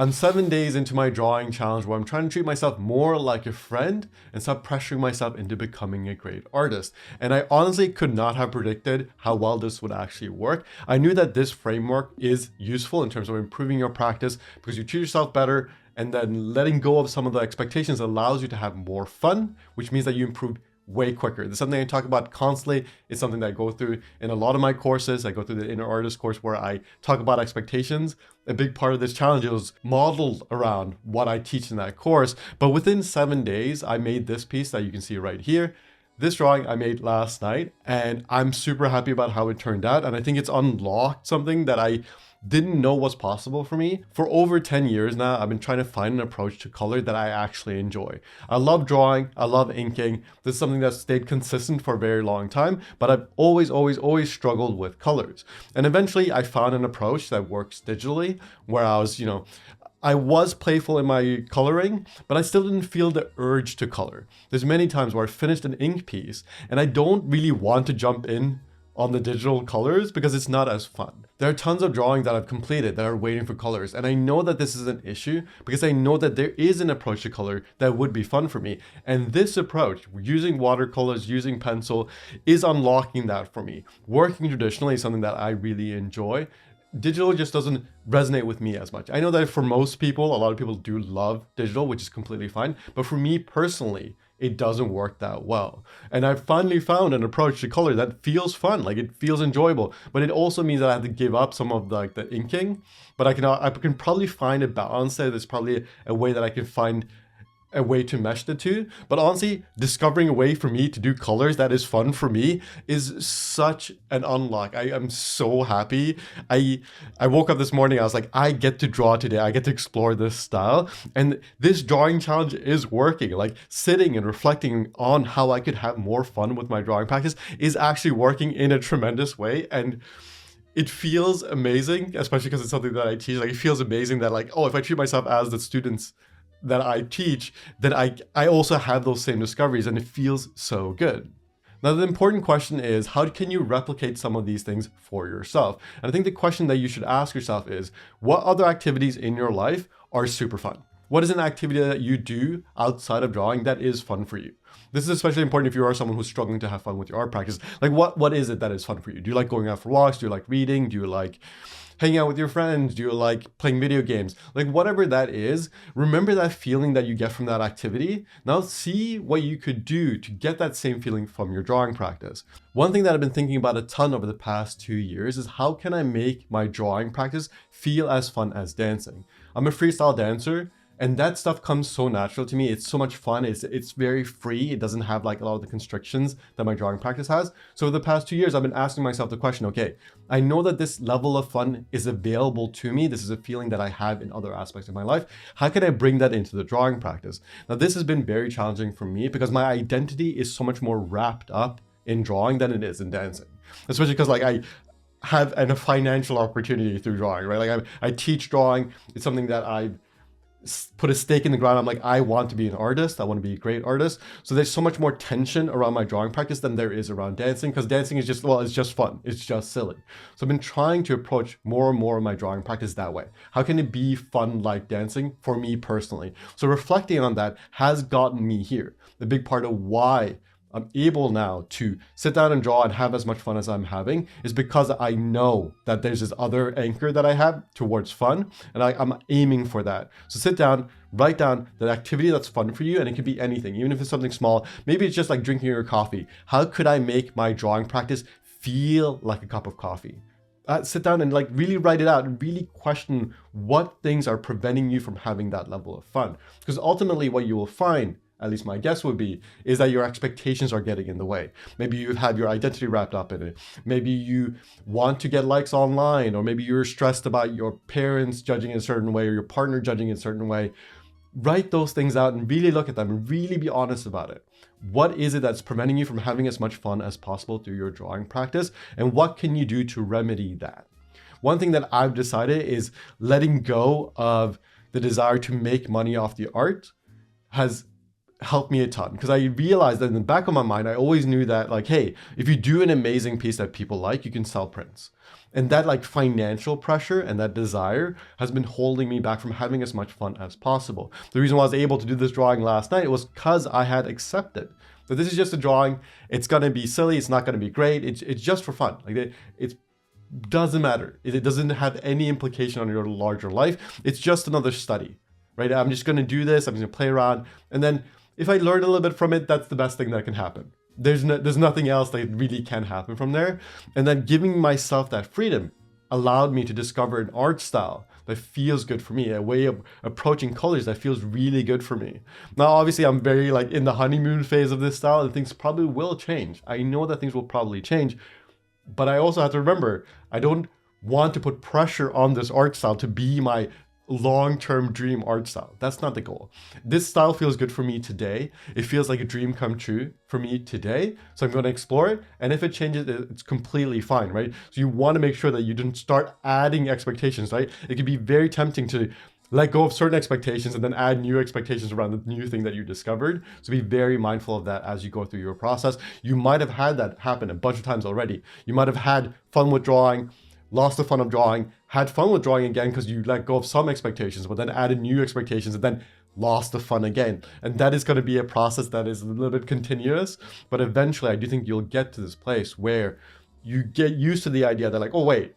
I'm 7 days into my drawing challenge where I'm trying to treat myself more like a friend and stop pressuring myself into becoming a great artist. And I honestly could not have predicted how well this would actually work. I knew that this framework is useful in terms of improving your practice because you treat yourself better, and then letting go of some of the expectations allows you to have more fun, which means that you improve way quicker. This is something I talk about constantly. It's something that I go through in a lot of my courses. I go through the inner artist course where I talk about expectations. A big part of this challenge is modeled around what I teach in that course. But within 7 days, I made this piece that you can see right here. This drawing I made last night, and I'm super happy about how it turned out. And I think it's unlocked something that I didn't know was possible for me. For over 10 years now, I've been trying to find an approach to color that I actually enjoy. I love drawing, I love inking. This is something that's stayed consistent for a very long time, but I've always struggled with colors. And eventually I found an approach that works digitally where I was playful in my coloring, but I still didn't feel the urge to color. There's many times where I finished an ink piece and I don't really want to jump in on the digital colors because it's not as fun. There are tons of drawings that I've completed that are waiting for colors, and I know that this is an issue because I know that there is an approach to color that would be fun for me. And this approach, using watercolors, using pencil, is unlocking that for me. Working traditionally is something that I really enjoy. Digital just doesn't resonate with me as much. I know that for most people, a lot of people do love digital, which is completely fine. But for me personally, it doesn't work that well. And I've finally found an approach to color that feels fun, like it feels enjoyable, but it also means that I have to give up some of the inking, but I can probably find a balance there. There's probably a way that I can find a way to mesh the two. But honestly, discovering a way for me to do colors that is fun for me is such an unlock. I am so happy. I woke up this morning, I was like, I get to draw today. I get to explore this style. And this drawing challenge is working. Like sitting and reflecting on how I could have more fun with my drawing practice is actually working in a tremendous way. And it feels amazing, especially because it's something that I teach. Like it feels amazing that if I treat myself as the students that I teach, then I also have those same discoveries, and it feels so good. Now, the important question is, how can you replicate some of these things for yourself? And I think the question that you should ask yourself is, what other activities in your life are super fun? What is an activity that you do outside of drawing that is fun for you? This is especially important if you are someone who's struggling to have fun with your art practice. Like what is it that is fun for you? Do you like going out for walks? Do you like reading? Do you like hanging out with your friends? Do you like playing video games? Like whatever that is, remember that feeling that you get from that activity. Now see what you could do to get that same feeling from your drawing practice. One thing that I've been thinking about a ton over the past 2 years is how can I make my drawing practice feel as fun as dancing? I'm a freestyle dancer, and that stuff comes so natural to me. It's so much fun. It's very free. It doesn't have like a lot of the constrictions that my drawing practice has. So over the past 2 years, I've been asking myself the question, okay, I know that this level of fun is available to me. This is a feeling that I have in other aspects of my life. How can I bring that into the drawing practice? Now, this has been very challenging for me because my identity is so much more wrapped up in drawing than it is in dancing. Especially because I have a financial opportunity through drawing, right? Like I teach drawing. It's something that I've put a stake in the ground. I'm like, I want to be an artist. I want to be a great artist. So there's so much more tension around my drawing practice than there is around dancing, because dancing is it's just fun. It's just silly. So I've been trying to approach more and more of my drawing practice that way. How can it be fun like dancing for me personally? So reflecting on that has gotten me here. The big part of why I'm able now to sit down and draw and have as much fun as I'm having is because I know that there's this other anchor that I have towards fun, and I'm aiming for that. So sit down, write down the activity that's fun for you, and it could be anything, even if it's something small. Maybe it's just like drinking your coffee. How could I make my drawing practice feel like a cup of coffee? Sit down and really write it out and really question what things are preventing you from having that level of fun. Because ultimately what you will find, at least my guess would be, is that your expectations are getting in the way. Maybe you have your identity wrapped up in it. Maybe you want to get likes online, or maybe you're stressed about your parents judging in a certain way or your partner judging in a certain way. Write those things out and really look at them and really be honest about it. What is it that's preventing you from having as much fun as possible through your drawing practice? And what can you do to remedy that? One thing that I've decided is letting go of the desire to make money off the art has helped me a ton, because I realized that in the back of my mind, I always knew that hey, if you do an amazing piece that people like, you can sell prints. And that like financial pressure and that desire has been holding me back from having as much fun as possible. The reason why I was able to do this drawing last night was because I had accepted that this is just a drawing. It's gonna be silly. It's not gonna be great. It's just for fun. Like it doesn't matter. It doesn't have any implication on your larger life. It's just another study, right? I'm just gonna do this. I'm just gonna play around, and then if I learn a little bit from it, that's the best thing that can happen. There's nothing else that really can happen from there. And then giving myself that freedom allowed me to discover an art style that feels good for me, a way of approaching colors that feels really good for me. Now, obviously, I'm very like in the honeymoon phase of this style, and things probably will change. I know that things will probably change, but I also have to remember, I don't want to put pressure on this art style to be my long-term dream art style. That's not the goal. This style feels good for me today. It feels like a dream come true for me today. So I'm going to explore it. And if it changes, it's completely fine, right? So you want to make sure that you didn't start adding expectations, right? It can be very tempting to let go of certain expectations and then add new expectations around the new thing that you discovered. So be very mindful of that as you go through your process. You might have had that happen a bunch of times already. You might have had fun with drawing, lost the fun of drawing, had fun with drawing again because you let go of some expectations, but then added new expectations and then lost the fun again. And that is going to be a process that is a little bit continuous, but eventually I do think you'll get to this place where you get used to the idea that like, oh wait,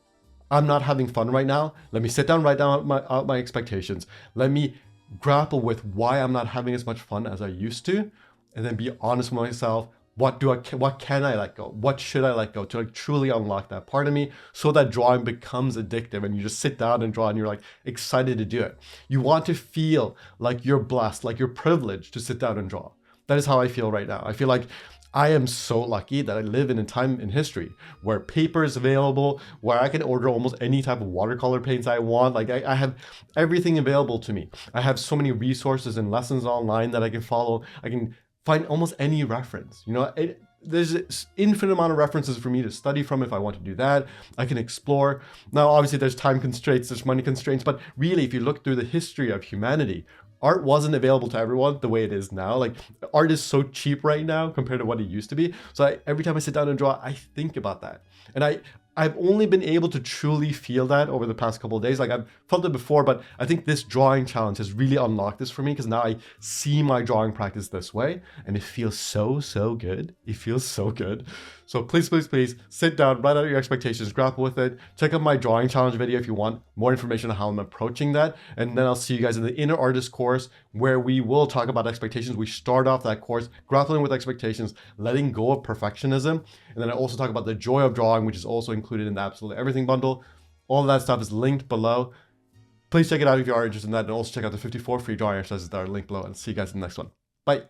I'm not having fun right now. Let me sit down, write down my expectations. Let me grapple with why I'm not having as much fun as I used to, and then be honest with myself. What can I let go? What should I let go to like truly unlock that part of me so that drawing becomes addictive and you just sit down and draw and you're like excited to do it. You want to feel like you're blessed, like you're privileged to sit down and draw. That is how I feel right now. I feel like I am so lucky that I live in a time in history where paper is available, where I can order almost any type of watercolor paints I want. Like I have everything available to me. I have so many resources and lessons online that I can follow. I can find almost any reference. There's an infinite amount of references for me to study from if I want to do that. I can explore. Now, obviously, there's time constraints, there's money constraints, but really, if you look through the history of humanity, art wasn't available to everyone the way it is now. Like, art is so cheap right now compared to what it used to be. So every time I sit down and draw, I think about that. And I've only been able to truly feel that over the past couple of days. Like I've felt it before, but I think this drawing challenge has really unlocked this for me because now I see my drawing practice this way and it feels so good. It feels so good. So please sit down, write out your expectations, grapple with it. Check out my drawing challenge video if you want more information on how I'm approaching that. And then I'll see you guys in the Inner Artist course where we will talk about expectations. We start off that course grappling with expectations, letting go of perfectionism. And then I also talk about the joy of drawing, which is also included in the Absolutely Everything bundle. All of that stuff is linked below. Please check it out if you are interested in that. And also check out the 54 free drawing exercises that are linked below. And see you guys in the next one. Bye.